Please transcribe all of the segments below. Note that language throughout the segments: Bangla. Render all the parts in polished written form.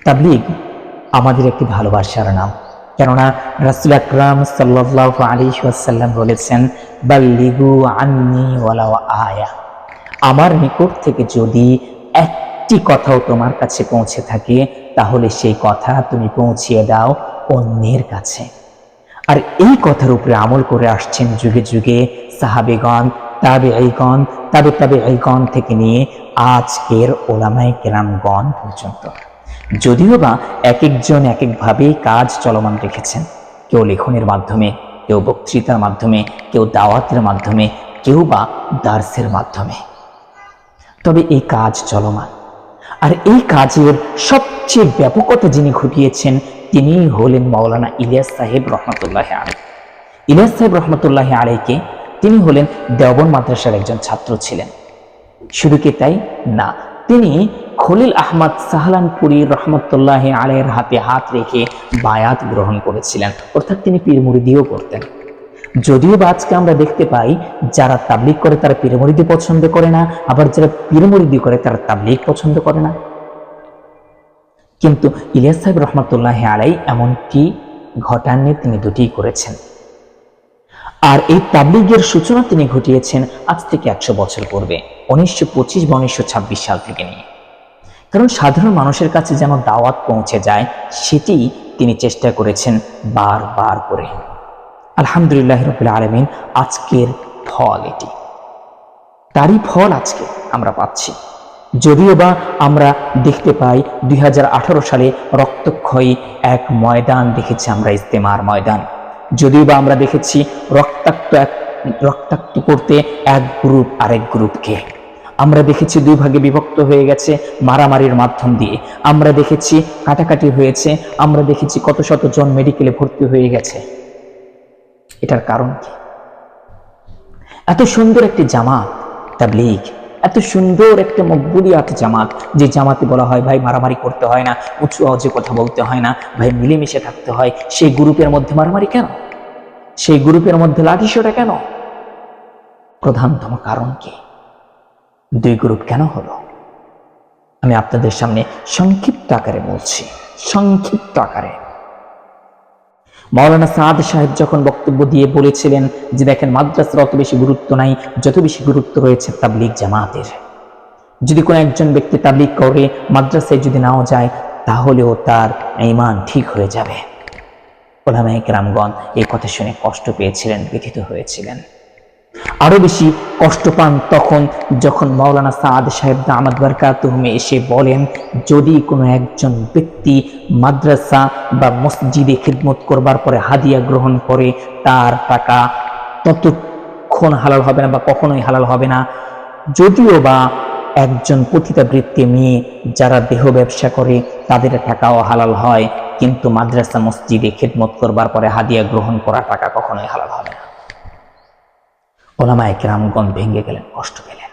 তাবলীগ আমাদের একটি ভালোবাসার নাম, কেননা রাসূল আকরাম সাল্লাল্লাহু আলাইহি ওয়াসাল্লাম বলেছেন, বাল্লিগু আন্নি ওয়ালাউ আয়া। আমার নিকট থেকে যদি একটি কথাও তোমার কাছে পৌঁছে থাকে, তাহলে সেই কথা তুমি পৌঁছিয়ে দাও অন্যের কাছে। আর এই কথার উপরে আমল করে আসছেন যুগে যুগে সাহাবেগণ, তাবেঈগণ, তাবেঈগণ থেকে নিয়ে আজকের ওলামায়ে কেরামগণ পর্যন্ত। যদিও বা এক একজন এক একভাবে কাজ চলমান রেখেছেন, কেউ লেখনের মাধ্যমে, কেউ বক্তৃতার মাধ্যমে, কেউ দাওয়াতের মাধ্যমে, কেউ বা দার্সের মাধ্যমে, তবে এই কাজ চলমান। আর এই কাজের সবচেয়ে ব্যাপকতা যিনি ঘটিয়েছেন তিনি হলেন মাওলানা ইলিয়াস সাহেব রহমতুল্লাহ আলাইহি। ইলিয়াস সাহেব রহমতুল্লাহ আলাইহিকে তিনি হলেন দেওবন্দ মাদ্রাসার একজন ছাত্র ছিলেন। শুধু কি তাই না, তিনি খলিল আহমদ সাহালানপুরি রহমতুল্লাহ আলাইহির হাতে হাত রেখে বায়াত গ্রহণ করেছিলেন, অর্থাৎ তিনি পীর মুরিদিও করতেন। যদিও বা আজকে আমরা দেখতে পাই যারা তাবলীগ করে তারা পীর মুরিদি পছন্দ করে না, আবার যারা পীর মুরিদি করে তারা তাবলীগ পছন্দ করে না। কিন্তু ইলিয়াস সাহেব রহমতুল্লাহ আলাইহি এমনটি ঘটাননি, তিনি দুটিই করেছেন। আর এই তাবলীগের সূচনা তিনি ঘটিয়েছেন আজ থেকে 100 বছর পূর্বে, 1925 বা 1926 সাল থেকে নিয়ে। কারণ সাধারণ মানুষের কাছে যেন দাওয়াত পৌঁছে যায়, সেটি তিনি চেষ্টা করেছেন বারবার করে। আলহামদুলিল্লাহ রাব্বিল আলামিন, আজকের ফল এটি, তারই ফল আজকে আমরা পাচ্ছি। যদিও বা আমরা দেখতে পাই 2018 সালে রক্তক্ষয়ী এক ময়দান দেখেছি আমরা, ইজতেমার ময়দান। যদিও বা আমরা দেখেছি রক্তাক্ত করতে এক গ্রুপ আরেক গ্রুপকে, আমরা দেখেছি দুই ভাগে বিভক্ত হয়ে গেছে মারামারির মাধ্যম দিয়ে, আমরা দেখেছি কাটাকাটি হয়েছে, আমরা দেখেছি কত শত জন মেডিকেলে ভর্তি হয়ে গেছে। এটার কারণ কি? এত সুন্দর একটি জামাত তাবলীগ, এত সুন্দর একটা মকবুলিয়াত জামাত, যে জামাতে বলা হয় ভাই মারামারি করতে হয় না, উঁচু আওয়াজে কথা বলতে হয় না, ভাই মিলেমিশে থাকতে হয়, সেই গ্রুপের মধ্যে মারামারি কেন? সেই গ্রুপের মধ্যে লাঠিসোঁটা কেন? প্রধানতম কারণ কি? দুই গ্রুপ কেন হলো? আমি আপনাদের সামনে সংক্ষিপ্ত আকারে বলছি, সংক্ষিপ্ত আকারে। মাওলানা সাদ সাহেব যখন বক্তব্য দিয়ে বলেছিলেন যে দেখেন, মাদ্রাসার অত বেশি গুরুত্ব নাই যত বেশি গুরুত্ব রয়েছে তাবলীগ জামাতের। যদি কোনো একজন ব্যক্তি তাবলীগ করে মাদ্রাসায় যদি নাও যায়, তাহলেও তার ঈমান ঠিক হয়ে যাবে। উলামায়ে কেরামগণ এই কথা শুনে কষ্ট পেয়েছিলেন, ব্যথিত হয়েছিলেন। আরো বেশি কষ্ট পান তখন যখন মাওলানা সাদ সাহেব দামাত বারকাতুহুম এসে বলেন, যদি কোনো একজন ব্যক্তি মাদ্রাসা বা মসজিদে খিদমত করবার পরে হাদিয়া গ্রহণ করে, তার টাকা ততক্ষণ হালাল হবে না বা কখনোই হালাল হবে না। যদিও বা একজন পতিতাবৃত্তি মেয়ে যারা দেহ ব্যবসা করে তাদের টাকাও হালাল হয়, কিন্তু মাদ্রাসা মসজিদে খিদমত করবার পরে হাদিয়া গ্রহণ করা টাকা কখনোই হালাল হবে না। উলামায়ে কেরামগণ ভেঙে গেলেন, কষ্ট পেলেন।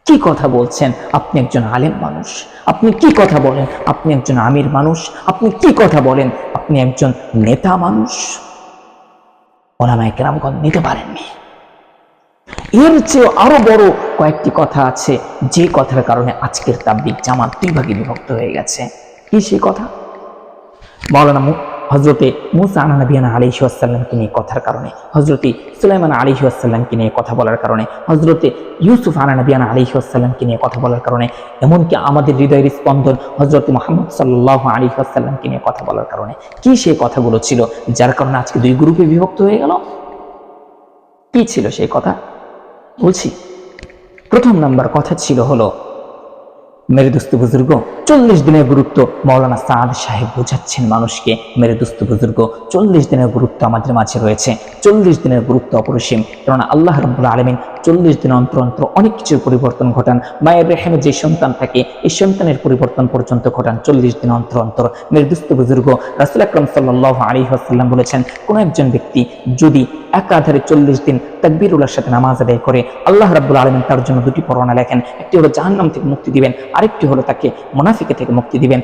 কি কথা বলছেন? আপনি একজন আলেম মানুষ, আপনি কি কথা বলেন? আপনি একজন আমির মানুষ, আপনি কি কথা বলেন? আপনি একজন নেতা মানুষ। উলামায়ে কেরামগণ নিতে পারেননি। এর চেয়ে আরো বড় কয়েকটি কথা আছে, যে কথার কারণে আজকের তাবলীগ জামাত দুই ভাগে বিভক্ত হয়ে গেছে। কি সেই কথা? মাওলানা হযরতে মুসা নবিয়ানা আলাইহিস সালামকে নিয়ে কথার কারণে, হযরতে সুলাইমান আলাইহিস সালামকে নিয়ে কথা বলার কারণে, হযরতে ইউসুফ নবিয়ানা আলাইহিস সালামকে নিয়ে কথা বলার কারণে, এমনকি আমাদের হৃদয়ের স্পন্দন হযরতে মুহাম্মদ সাল্লাল্লাহু আলাইহি ওয়াসাল্লামকে নিয়ে কথা বলার কারণে। কি সেই কথাগুলো ছিল যার কারণে আজকে দুই গ্রুপে বিভক্ত হয়ে গেল? কি ছিল সেই কথা? বলছি। প্রথম নাম্বার কথা ছিল হলো, মেরে দোস্ত বুজুর্গ, 40 দিনের গুরুত্ব মাওলানা সাদ সাহেব বোঝাচ্ছেন মানুষকে। মেরে দোস্ত বুজুর্গ, 40 দিনের গুরুত্ব আমাদের মাঝে রয়েছে, 40 দিনের গুরুত্ব অপরিসীম। কেননা আল্লাহ রাব্বুল আলামিন 40 দিন অন্তর অন্তর অনেক কিছুর পরিবর্তন ঘটান। মায়ের রেহেমে যে সন্তান থাকে, এই সন্তানের পরিবর্তন পর্যন্ত ঘটান 40 দিন অন্তর অন্তর। মেরে দোস্ত বুজুর্গ, রাসূল আকরাম সাল্লাল্লাহু আলাইহি ওয়াসাল্লাম বলেছেন, কোন একজন ব্যক্তি যদি একাধারে 40 দিন তাকবীরুল্লাহর সাথে নামাজ আদায় করে, আল্লাহ রাব্বুল আলামিন তার জন্য দুটি পরোয়ানা লেখেন। একটি হলো জাহান্নাম থেকে মুক্তি দিবেন, আরেকটি হলো তাকে মুনাফিকি থেকে মুক্তি দিবেন।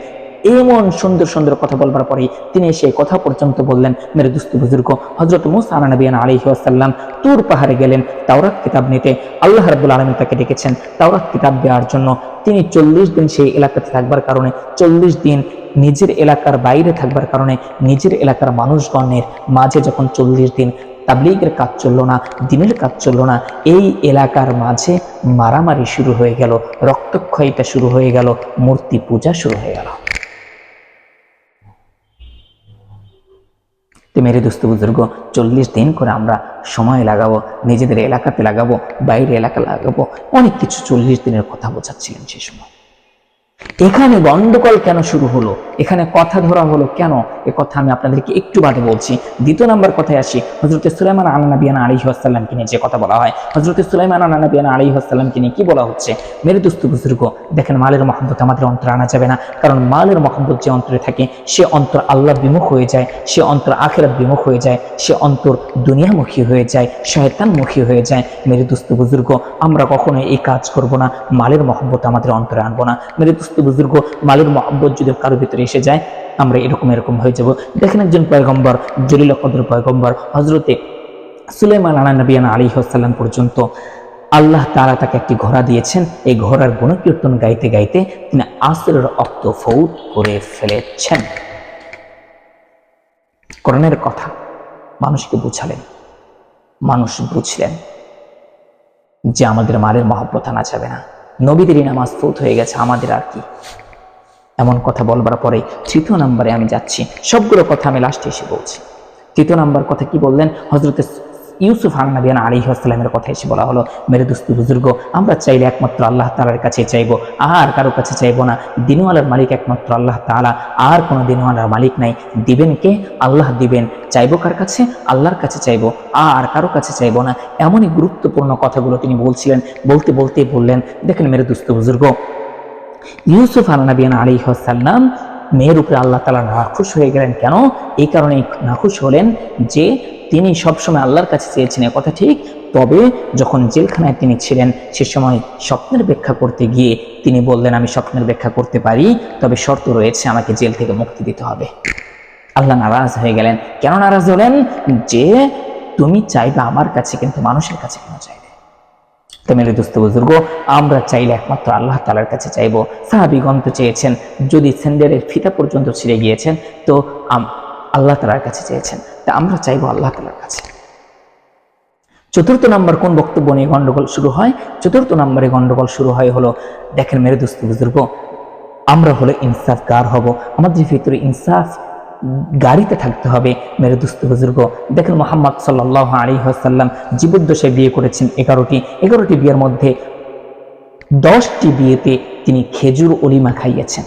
এমন সুন্দর সুন্দর কথা বলবার পরে তিনি সেই কথা পর্যন্ত বললেন। মেরে দোস্ত বুজুর্গ, হযরত মুসা নবিয়ানা আলাইহিস সালাম তুর পাহাড়ে গেলেন তাওরাত কিতাব নিতে। আল্লাহ রাব্বুল আলামিন তাকে ডেকেছেন তাওরাত কিতাব দেওয়ার জন্য। তিনি 40 দিন সেই এলাকাতে থাকবার কারণে 40 দিন নিজের এলাকার বাইরে থাকবার কারণে নিজের এলাকার মানুষগণের মাঝে যখন 40 দিন তাবলীগের কাজ চললো না, দ্বীনের কাজ চললো না, এই এলাকার মাঝে মারামারি শুরু হয়ে গেল, রক্তক্ষয়টা শুরু হয়ে গেল, মূর্তি পূজা শুরু হয়ে গেল। তো মেরে দোস্ত বুজুর্গ, 40 দিন করে আমরা সময় লাগাবো, নিজেদের এলাকাতে লাগাবো, বাইরে এলাকা লাগাবো, অনেক কিছু 40 দিনের কথা বোঝাচ্ছিলেন সে সময়। এখানে গন্ডগোল কেন শুরু হলো, এখানে কথা ধরা হলো কেন, এ কথা আমি আপনাদেরকে একটু বাদে বলছি। দ্বিতীয় নাম্বার কথায় আসি, হযরত সুলাইমান আলাইহিস আলাইহিসসালামকে নিয়ে যে কথা বলা হয়, হযরত সুলাইমান আলাইহিসসালামকে নিয়ে কি বলা হচ্ছে? মেরে দোস্ত বুজুর্গ, দেখেন মালের মহব্বত আমাদের অন্তরে আনা যাবে না, কারণ মালের মহব্বত যে অন্তরে থাকে সে অন্তর আল্লাহ বিমুখ হয়ে যায়, সে অন্তর আখিরাত বিমুখ হয়ে যায়, সে অন্তর দুনিয়ামুখী হয়ে যায়, শয়তানমুখী হয়ে যায়। মেরে দোস্ত বুজুর্গ, আমরা কখনো এই কাজ করব না, মালের মহব্বত আমাদের অন্তরে আনবো না। মেরে দোস্ত বুজুর্গ, মালের মহব্বত যদি কারো ভিতরে এসে যায়, আমরা এরকম হয়ে যাব। দেখেন একজন পয়গম্বর, জলিল কদর পয়গম্বর হযরতে সুলাইমান আলাইহিস সালাম পর্যন্ত আল্লাহ তাআলা তাকে একটি ঘোড়া দিয়েছেন, এই ঘোড়ার গুণকীর্তন গাইতে গাইতে তিনি আসরের রক্ত ফৌত করে ফেলেছেন। কোরআনের কথা মানুষকে বুঝালেন, মানুষ বুঝলেন যে আমাদের মালের মহব্বত আনা যাবে না, নবীদেরই নামাজ ফৌত হয়ে গেছে, আমাদের আর কি। এমন কথা বলবার পরে তৃতীয় নম্বরে আমি যাচ্ছি, সবগুলো কথা আমি লাস্টে এসে বলছি। তৃতীয় নম্বর কথা কি বললেন? হযরত ইউসুফ আলাইহিস সালামের কথা এসে বলা হলো। মেরে দোস্ত বুজুর্গ, আমরা চাইলে একমাত্র আল্লাহ তাআলার কাছে চাইবো, আর কারো কাছে চাইবো না। দিনওয়ালার মালিক একমাত্র আল্লাহ তাআলা, আর কোনো দিনওয়ালার মালিক নাই। দিবেন কে? আল্লাহ দিবেন। চাইবো কার কাছে? আল্লাহর কাছে চাইবো, আর কারো কাছে চাইবো না। এমনই গুরুত্বপূর্ণ কথাগুলো তিনি বলছিলেন, বলতে বললেন। দেখেন মেরে দোস্ত বুজুর্গ, ইউসুফ আলাইহিস সালাম মেয়ের উপরে আল্লাহ তাআলা নাখুশ হয়ে গেলেন। কেন? এই কারণে নাখুশ হলেন যে তিনি সবসময় আল্লাহর কাছে চেয়েছেন, কথা ঠিক, তবে যখন জেলখানায় তিনি ছিলেন সে সময় স্বপ্নের ব্যাখ্যা করতে গিয়ে তিনি বললেন, আমি স্বপ্নের ব্যাখ্যা করতে পারি, তবে শর্ত রয়েছে, আমাকে জেল থেকে মুক্তি দিতে হবে। আল্লাহ নারাজ হয়ে গেলেন। কেন নারাজ হলেন? যে তুমি চাইবে আমার কাছে, কিন্তু মানুষের কাছে কেন চাইবে? তো মেরে দোস্ত বুজুর্গ, আমরা চাইলে একমাত্র আল্লাহ তাআলার কাছে চাইবো। সাহাবীগণ তো চেয়েছেন, যদি স্যান্ডেলের ফিতা পর্যন্ত ছিঁড়ে গিয়েছেন তো আল্লাহ তাআলার কাছে চেয়েছেন, তা আমরা চাইবো আল্লাহ তাআলার কাছে। চতুর্থ নম্বর কোন বক্তব্য নিয়ে গন্ডগোল শুরু হয়? চতুর্থ নম্বরে গন্ডগোল শুরু হয় হলো, দেখেন মেরে দোস্ত বুজুর্গ, আমরা হলো ইনসাফগার হব, আমাদের ভিতরে ইনসাফ গাড়িতে থাকতে হবে। মেরে দোস্ত বুজুর্গ, দেখেন মুহাম্মদ সাল্লাল্লাহু আলাইহি ওয়াসাল্লাম জীবদ্দশায় বিয়ে করেছেন 11টি বিয়ের মধ্যে 10টি বিয়েতে তিনি খেজুর অলিমা খাইয়েছেন।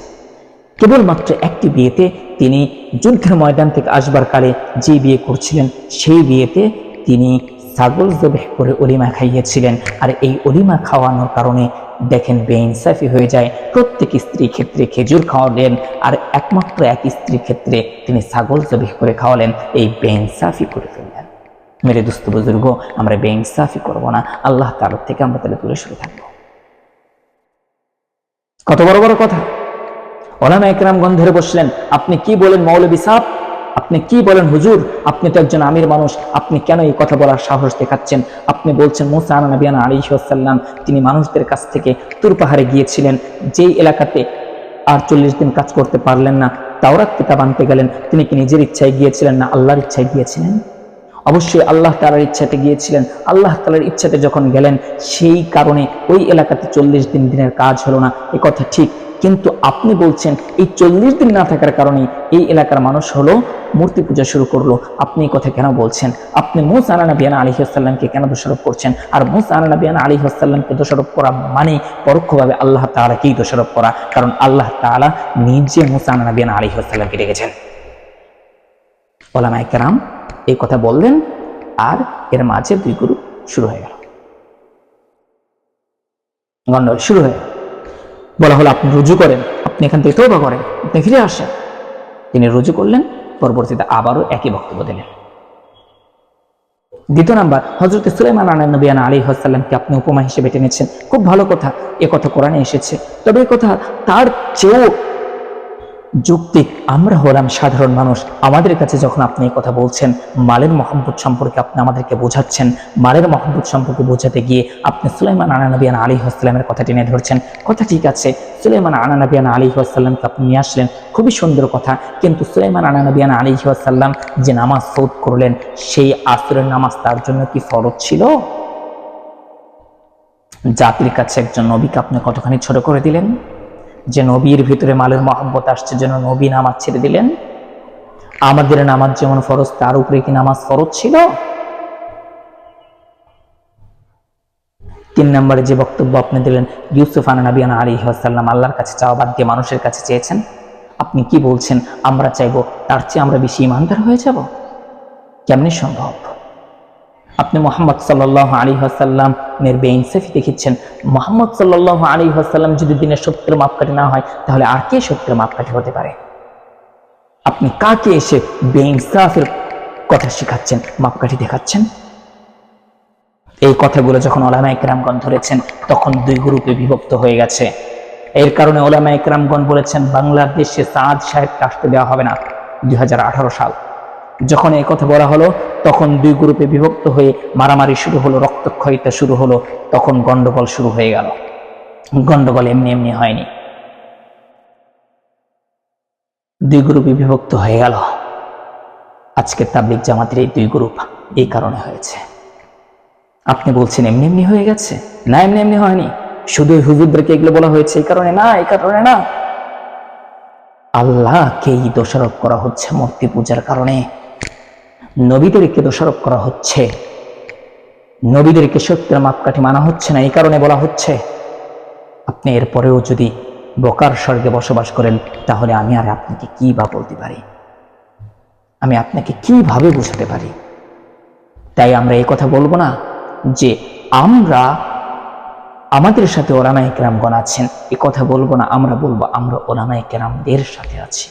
কেবলমাত্র একটি বিয়েতে তিনি যুদ্ধের ময়দান থেকে আসবার কালে যে বিয়ে করছিলেন সেই বিয়েতে তিনি ছাগল জবেহ করে অলিমা খাইয়েছিলেন। আর এই অলিমা খাওয়ানোর কারণে দেখেন বেইনসাফি হয়ে যায়। প্রত্যেক স্ত্রীর ক্ষেত্রে খেজুর খাওয়ালেন, আর একমাত্র এক স্ত্রীর ক্ষেত্রে তিনি ছাগল জবেহ করে খাওয়ালেন। এই বেইনসাফি করে ফেললেন। মেরে দোস্ত বুজুর্গ, আমরা বেইনসাফি করবো না, আল্লাহ তাআলা থেকে আমরা তাহলে দূরে সরে থাকবো। কত বড় বড় কথা! ওলামায়ে কেরামগণ ধরে বসলেন, আপনি কি বলেন মৌলভী সাহেব, আপনি কি বলেন হুজুর, আপনি তো একজন আমির মানুষ, আপনি কেন এই কথা বলার সাহস দেখাচ্ছেন? আপনি বলছেন মুসা আলাইহিস সালাম তিনি মানুষদের কাছ থেকে তুর পাহাড়ে গিয়েছিলেন, যেই এলাকাতে আর 40 দিন কাজ করতে পারলেন না, তাওরাত কিতাব আনতে গেলেন, তিনি কি নিজের ইচ্ছায় গিয়েছিলেন না আল্লাহর ইচ্ছায় গিয়েছিলেন? অবশ্যই আল্লাহ তাআলার ইচ্ছাতে গিয়েছিলেন। আল্লাহ তাআলার ইচ্ছাতে যখন গেলেন, সেই কারণে ওই এলাকাতে 40 দিনের কাজ হলো না, এ কথা ঠিক। কিন্তু আপনি বলছেন এই 40 দিন না থাকার কারণে এই এলাকার মানুষ হলো মূর্তি পূজা শুরু করলো। আপনি এই কথা কেন বলছেন? আপনি মুসা আলাইহিস সালামকে কেন দোষারোপ করছেন? আর মুসা আলাইহিস সালামকে দোষারোপ করা মানে পরোক্ষভাবে আল্লাহ তাআলাকেই দোষারোপ করা, কারণ আল্লাহ তাআলা নিজে মুসা আলাইহিস সালামকে ডেকেছেন। ওলামায়ে কেরাম এই কথা বললেন, আর এর মাঝে দুই গ্রুপ শুরু হয়ে গেল, গন্ডগোল শুরু হয়ে গেল। বলা হলো আপনি রুজু করেন, আপনি এখান থেকে তওবা করেন, আপনি ফিরে আসেন। তিনি রুজু করলেন, পরবর্তীতে আবারও একই বক্তব্য দিলেন। দ্বিতীয় নাম্বার, হযরত সুলাইমান আলাইহিস সালামকে আপনি উপমা হিসেবে টেনেছেন, খুব ভালো কথা, এ কথা কোরআনে এসেছে, তবে এ কথা তার চেয়েও যৌক্তিক, আমরা হলাম সাধারণ মানুষ। আমাদের কাছে যখন আপনি এই কথা বলছেন, মালের মহব্বত সম্পর্কে আপনি আমাদেরকে বোঝাচ্ছেন, মালের মহব্বত সম্পর্কে বোঝাতে গিয়ে আপনি সুলাইমান আলা নবিয়ানা আলাইহিস সালামের কথা টেনে ধরছেন। কথা ঠিক আছে, সুলাইমান আলা নবিয়ানা আলাইহিস সালামকে আপনি নিয়ে আসলেন, খুবই সুন্দর কথা। কিন্তু সুলাইমান আলা নবিয়ানা আলাইহিস সালাম যে নামাজ ফরজ করলেন, সেই আসরের নামাজ তার জন্য কি ফরজ ছিল? জাতির কাছে একজন নবীকে আপনি কতখানি ছোট করে দিলেন, যে নবীর ভিতরে মালের মহব্বত আসছে যেন নবী নামাজ ছেড়ে দিলেন। আমাদের নামাজ যেমন ফরজ, তার উপরে কি নামাজ ফরজ ছিল? 3 নম্বরে যে বক্তব্য আপনি দিলেন, ইউসুফ নবিয়ানা আলাইহিস সালাম আল্লাহর কাছে চাওয়া বাদ দিয়ে মানুষের কাছে চেয়েছেন। আপনি কি বলছেন? আমরা চাইবো তার চেয়ে আমরা বেশি ইমানদার হয়ে যাব? কেমনি সম্ভব? আপনি মুহাম্মদ সাল্লাল্লাহু আলাইহি ওয়াসাল্লামের বেইনসাফি দেখিচ্ছেন। মুহাম্মদ সাল্লাল্লাহু আলাইহি ওয়াসাল্লাম যদি দিনের সত্যের মাপকাঠি না হয়, তাহলে আর কে সত্যের মাপকাঠি হতে পারে? আপনি কাকে এসে বেইনসাফের কথা শেখাচ্ছেন, মাপকাঠি দেখাচ্ছেন? এই কথাগুলো যখন উলামায়ে কেরামগণ ধরেছেন, তখন 2 গ্রুপে বিভক্ত হয়ে গেছে। এর কারণে উলামায়ে কেরামগণ বলেছেন, বাংলাদেশে সাদ সাহেবকে আসতে দেওয়া হবে না। 2018 সাল যখন এই কথা বলা হলো, তখন 2 গ্রুপে বিভক্ত হয়ে মারামারি শুরু হলো, রক্তক্ষয়িতা শুরু হলো, তখন গন্ডগোল শুরু হয়ে গেল। গন্ডগোল এমনি এমনি হয়নি, 2 গ্রুপে বিভক্ত হয়ে গেল। আজকে তাবলীগ জামাতের এই 2 গ্রুপ এই কারণে হয়েছে। আপনি বলছেন এমনি এমনি হয়ে গেছে? না, এমনি এমনি হয়নি। শুধু হুজুরদেরকে এগুলো বলা হয়েছে এই কারণে না, এই কারণে না। আল্লাহকেই দোষারোপ করা হচ্ছে মূর্তি পূজার কারণে, নবীদেরকে দোষারোপ করা হচ্ছে, নবীদেরকে সত্যের মাপকাঠি মানা হচ্ছে না, এই কারণে বলা হচ্ছে। আপনি এরপরেও যদি বোকার স্বর্গে বসবাস করেন, তাহলে আমি আর আপনাকে কি বা বলতে পারি? আমি আপনাকে কিভাবে বোঝাতে পারি? তাই আমরা এই কথা বলবো না যে আমরা, আমাদের সাথে উলামায়ে কেরামগণ আছেন, এই কথা বলবো না। আমরা বলবো আমরা উলামায়ে কেরামদের সাথে আছি।